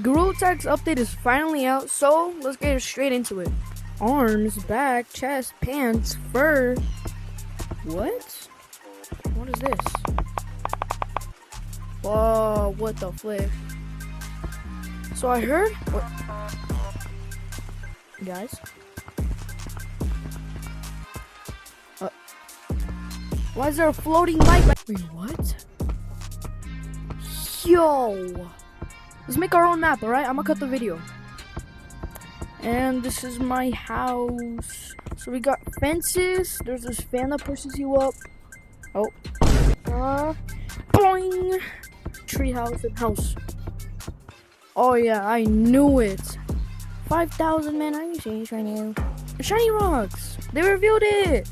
Gtag's update is finally out, so let's get straight into it. Arms, back, chest, pants, fur. What? What is this? Whoa, what the flip? So I heard... What? Guys? Why is there a floating light? Wait, what? Yo! Let's make our own map, alright? I'm gonna cut the video. And this is my house. So we got fences. There's this fan that pushes you up. Oh. Boing! Tree house and house. Oh yeah, I knew it. 5,000, man. Are you seeing shiny? Shiny rocks. They revealed it.